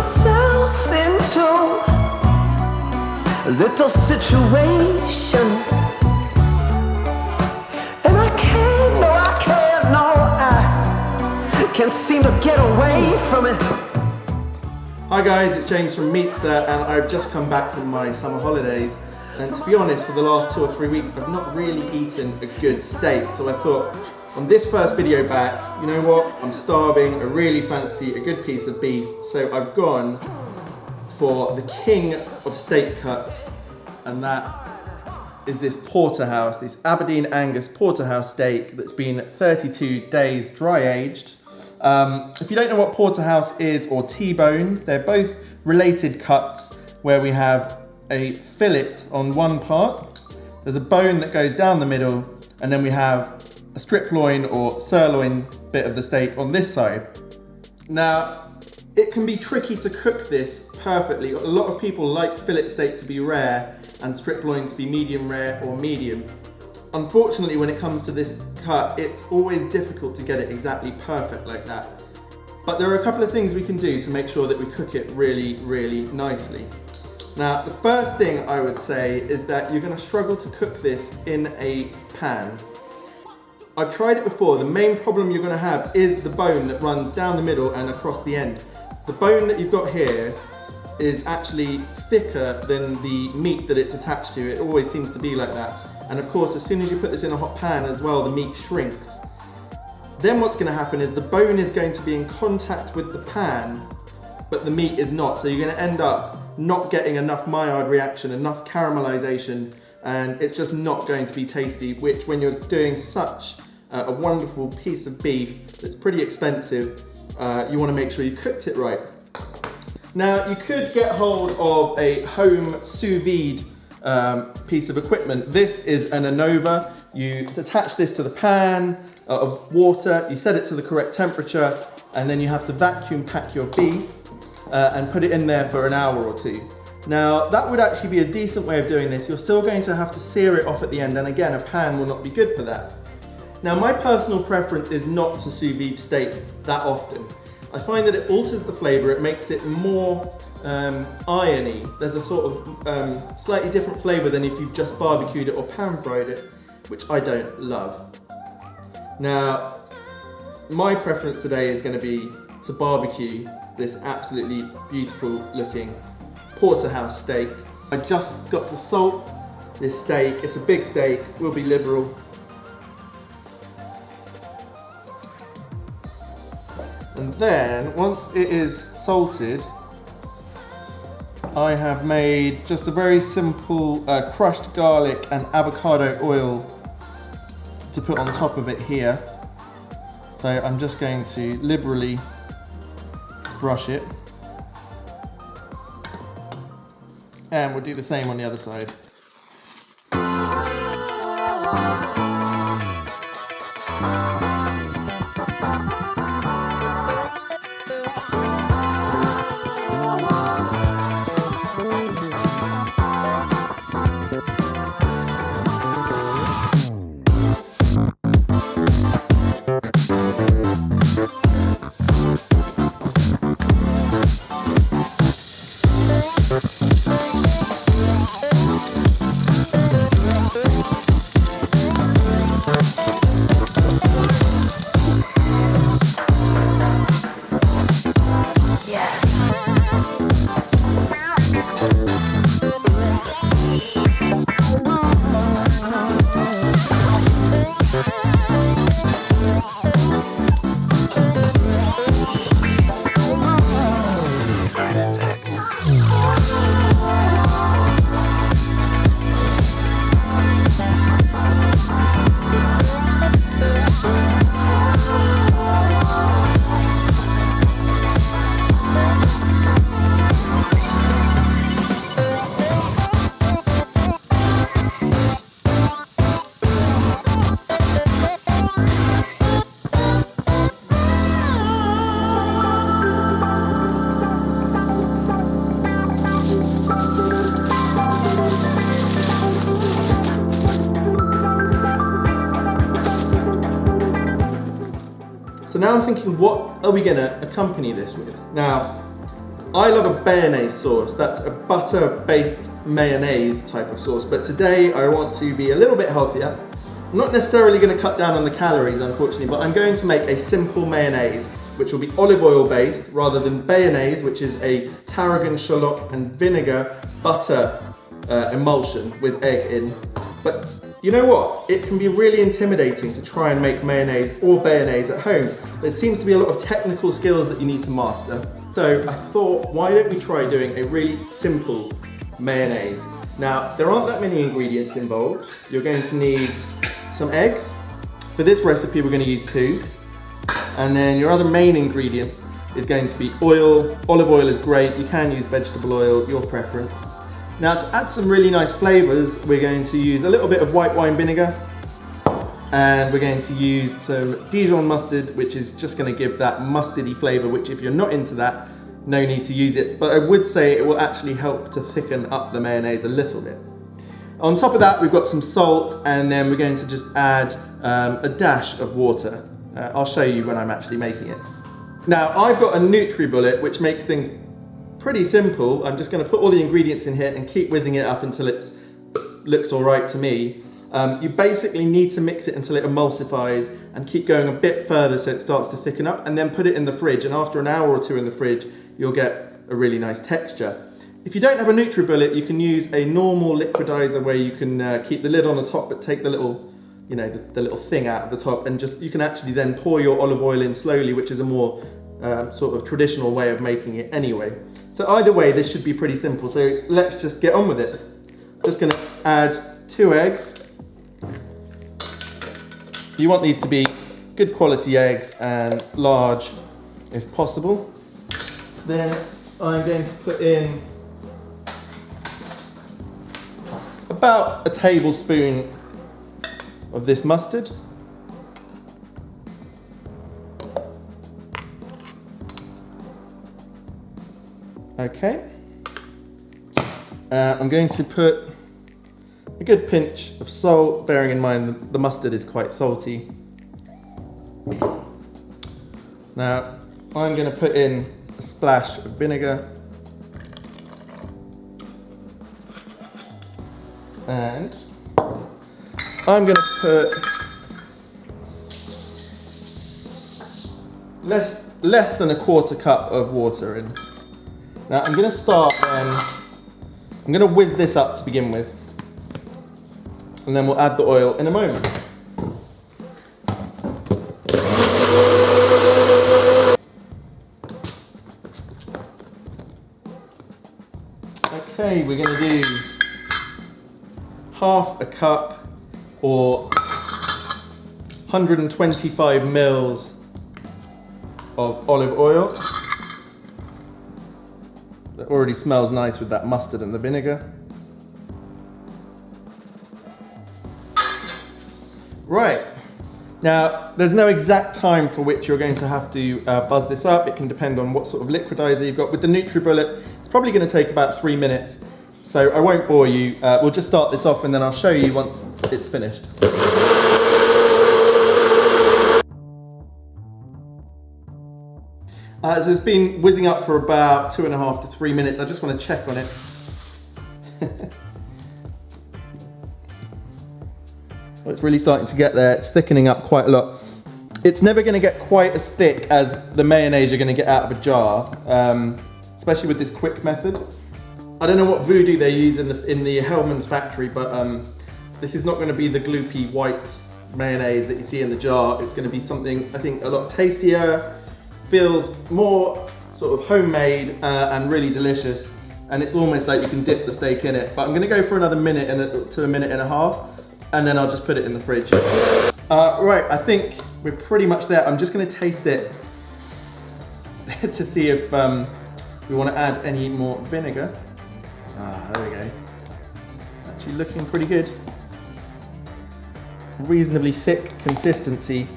myself into a little situation, and I can't seem to get away from it. Hi guys, it's James from Meatster, and I've just come back from my summer holidays, and to be honest, for the last 2 or 3 weeks I've not really eaten a good steak, so I thought on this first video back, you know what, I'm starving, I really fancy a good piece of beef, so I've gone for the king of steak cuts, and that is this Porterhouse, this Aberdeen Angus Porterhouse steak that's been 32 days dry aged. If you don't know what Porterhouse is, or T-bone, they're both related cuts where we have a fillet on one part, there's a bone that goes down the middle, and then we have a strip loin or sirloin bit of the steak on this side. Now, it can be tricky to cook this perfectly. A lot of people like fillet steak to be rare and strip loin to be medium rare or medium. Unfortunately, when it comes to this cut, it's always difficult to get it exactly perfect like that. But there are a couple of things we can do to make sure that we cook it really, really nicely. Now, the first thing I would say is that you're going to struggle to cook this in a pan. I've tried it before. The main problem you're going to have is the bone that runs down the middle and across the end. The bone that you've got here is actually thicker than the meat that it's attached to. It always seems to be like that. And of course, as soon as you put this in a hot pan as well, the meat shrinks. Then what's going to happen is the bone is going to be in contact with the pan, but the meat is not. So you're going to end up not getting enough Maillard reaction, enough caramelization, and it's just not going to be tasty, which when you're doing such a wonderful piece of beef that's pretty expensive, you want to make sure you cooked it right. Now, you could get hold of a home sous vide piece of equipment. This is an Anova. You attach this to the pan of water, you set it to the correct temperature, and then you have to vacuum pack your beef and put it in there for an hour or two. Now, that would actually be a decent way of doing this. You're still going to have to sear it off at the end, and again, a pan will not be good for that. Now, my personal preference is not to sous vide steak that often. I find that it alters the flavor, it makes it more irony. There's a sort of slightly different flavor than if you've just barbecued it or pan fried it, which I don't love. Now, my preference today is going to be to barbecue this absolutely beautiful looking Porterhouse steak. I just got to salt this steak. It's a big steak, we'll be liberal. And then, once it is salted, I have made just a very simple crushed garlic and avocado oil to put on top of it here. So I'm just going to liberally brush it. And we'll do the same on the other side. So now I'm thinking, what are we going to accompany this with? Now, I love a mayonnaise sauce. That's a butter-based mayonnaise type of sauce, but today I want to be a little bit healthier. I'm not necessarily going to cut down on the calories, unfortunately, but I'm going to make a simple mayonnaise, which will be olive oil based rather than bayonnaise, which is a tarragon, shallot and vinegar butter emulsion with egg in. But you know what? It can be really intimidating to try and make mayonnaise or bayonnaise at home. There seems to be a lot of technical skills that you need to master. So I thought, why don't we try doing a really simple mayonnaise? Now, there aren't that many ingredients involved. You're going to need some eggs. For this recipe, we're going to use 2. And then your other main ingredient is going to be oil. Olive oil is great. You can use vegetable oil, your preference. Now, to add some really nice flavors, we're going to use a little bit of white wine vinegar, and we're going to use some Dijon mustard, which is just going to give that mustardy flavor, which if you're not into that, no need to use it. But I would say it will actually help to thicken up the mayonnaise a little bit. On top of that, we've got some salt, and then we're going to just add a dash of water. I'll show you when I'm actually making it. Now, I've got a NutriBullet, which makes things pretty simple. I'm just going to put all the ingredients in here and keep whizzing it up until it looks all right to me. You basically need to mix it until it emulsifies and keep going a bit further so it starts to thicken up, and then put it in the fridge, and after an hour or 2 in the fridge, you'll get a really nice texture. If you don't have a NutriBullet, you can use a normal liquidizer where you can keep the lid on the top but take the little, you know, the little thing out of the top, and just you can actually then pour your olive oil in slowly, which is a more sort of traditional way of making it anyway. So either way, this should be pretty simple. So let's just get on with it. I'm just going to add 2 eggs. You want these to be good quality eggs and large if possible. Then I'm going to put in about a tablespoon of this mustard. Okay. I'm going to put a good pinch of salt, bearing in mind the mustard is quite salty. Now, I'm going to put in a splash of vinegar. And I'm going to put less than a 1/4 cup of water in. Now I'm going to start then, I'm going to whiz this up to begin with, and then we'll add the oil in a moment. Okay, we're going to do 1/2 cup or 125 mils of olive oil. That already smells nice with that mustard and the vinegar. Right, now there's no exact time for which you're going to have to buzz this up. It can depend on what sort of liquidizer you've got. With the NutriBullet, it's probably going to take about 3 minutes. So I won't bore you. We'll just start this off and then I'll show you once it's finished. As it's been whizzing up for about 2.5 to 3 minutes, I just want to check on it. Well, it's really starting to get there. It's thickening up quite a lot. It's never going to get quite as thick as the mayonnaise you're going to get out of a jar, especially with this quick method. I don't know what voodoo they use in the Hellmann's factory, but this is not going to be the gloopy white mayonnaise that you see in the jar. It's going to be something, I think, a lot tastier, feels more sort of homemade and really delicious. And it's almost like you can dip the steak in it. But I'm going to go for another minute to 1.5 minutes, and then I'll just put it in the fridge. Right, I think we're pretty much there. I'm just going to taste it to see if we want to add any more vinegar. There we go. Actually looking pretty good. Reasonably thick consistency.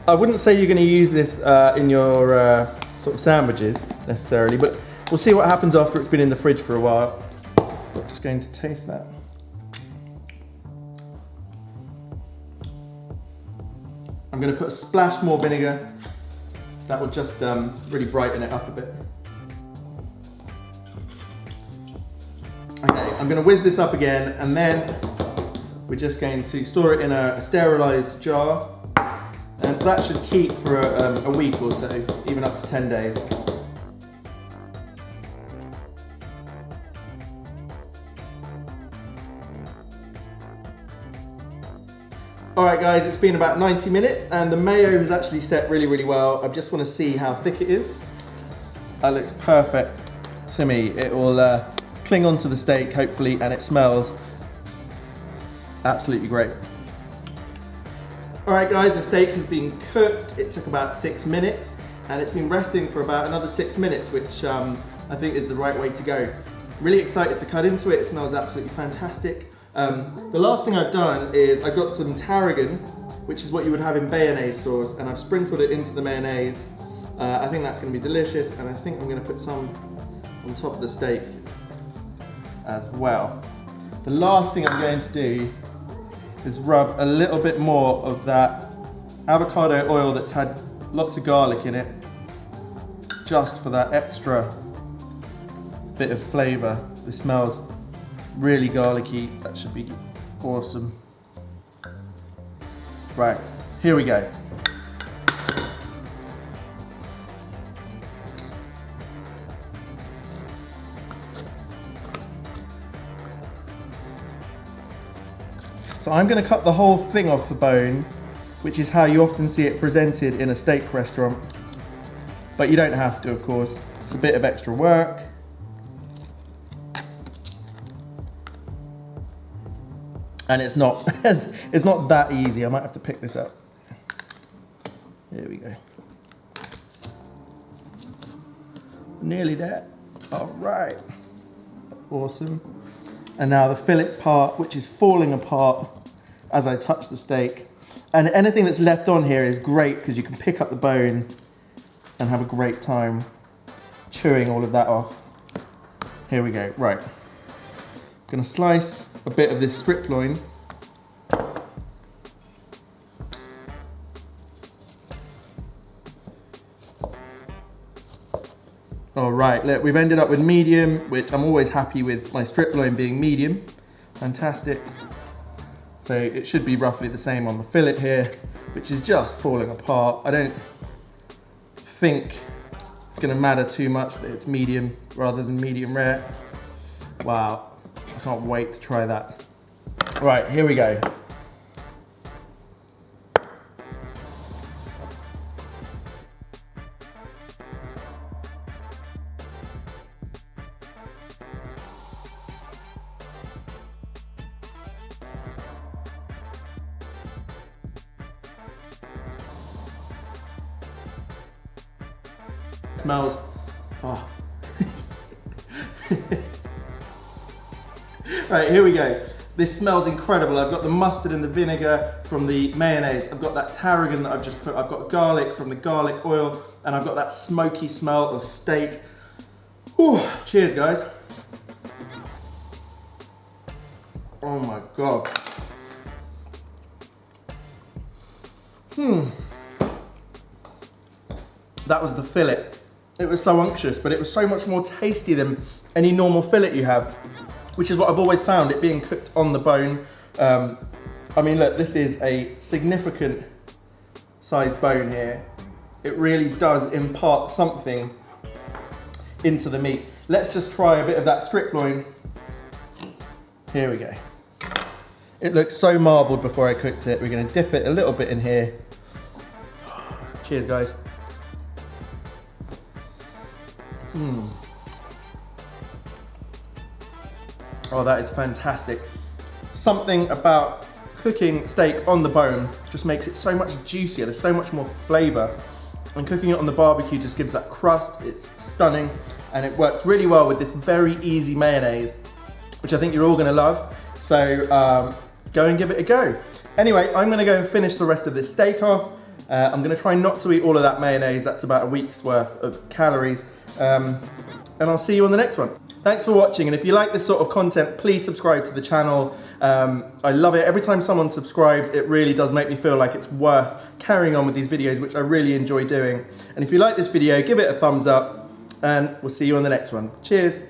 I wouldn't say you're going to use this in your sort of sandwiches necessarily, but we'll see what happens after it's been in the fridge for a while. I'm just going to taste that. I'm going to put a splash more vinegar. That will just really brighten it up a bit. Okay, I'm gonna whiz this up again, and then we're just going to store it in a sterilized jar, and that should keep for a week or so, even up to 10 days. Alright guys, it's been about 90 minutes and the mayo has actually set really, really well. I just want to see how thick it is. That looks perfect to me. It will cling onto the steak, hopefully, and it smells absolutely great. Alright guys, the steak has been cooked. It took about 6 minutes and it's been resting for about another 6 minutes, which I think is the right way to go. Really excited to cut into it. It smells absolutely fantastic. The last thing I've done is I've got some tarragon, which is what you would have in mayonnaise sauce, and I've sprinkled it into the mayonnaise. I think that's going to be delicious, and I think I'm going to put some on top of the steak as well. The last thing I'm going to do is rub a little bit more of that avocado oil that's had lots of garlic in it, just for that extra bit of flavour. This smells really garlicky. That should be awesome. Right, here we go. So I'm going to cut the whole thing off the bone, which is how you often see it presented in a steak restaurant. But you don't have to, of course. It's a bit of extra work. And it's not that easy. I might have to pick this up. There we go. Nearly there. All right. Awesome. And now the fillet part, which is falling apart as I touch the steak. And anything that's left on here is great because you can pick up the bone and have a great time chewing all of that off. Here we go. Right. I'm gonna slice a bit of this strip loin. All right, look, we've ended up with medium, which I'm always happy with my strip loin being medium. Fantastic. So it should be roughly the same on the fillet here, which is just falling apart. I don't think it's gonna matter too much that it's medium rather than medium rare. Wow. I can't wait to try that. Right, here we go. Smells, oh. Right, here we go. This smells incredible. I've got the mustard and the vinegar from the mayonnaise. I've got that tarragon that I've just put. I've got garlic from the garlic oil, and I've got that smoky smell of steak. Whew. Cheers, guys. Oh my God. That was the fillet. It was so unctuous, but it was so much more tasty than any normal fillet you have, which is what I've always found, it being cooked on the bone. I mean, look, this is a significant size bone here. It really does impart something into the meat. Let's just try a bit of that strip loin. Here we go. It looks so marbled before I cooked it. We're gonna dip it a little bit in here. Cheers, guys. Oh, that is fantastic. Something about cooking steak on the bone just makes it so much juicier. There's so much more flavor. And cooking it on the barbecue just gives that crust. It's stunning. And it works really well with this very easy mayonnaise, which I think you're all gonna love. So go and give it a go. Anyway, I'm gonna go and finish the rest of this steak off. I'm gonna try not to eat all of that mayonnaise. That's about a week's worth of calories. And I'll see you on the next one. Thanks for watching, and if you like this sort of content, please subscribe to the channel. I love it. Every time someone subscribes, it really does make me feel like it's worth carrying on with these videos, which I really enjoy doing. And if you like this video, give it a thumbs up, and we'll see you on the next one. Cheers.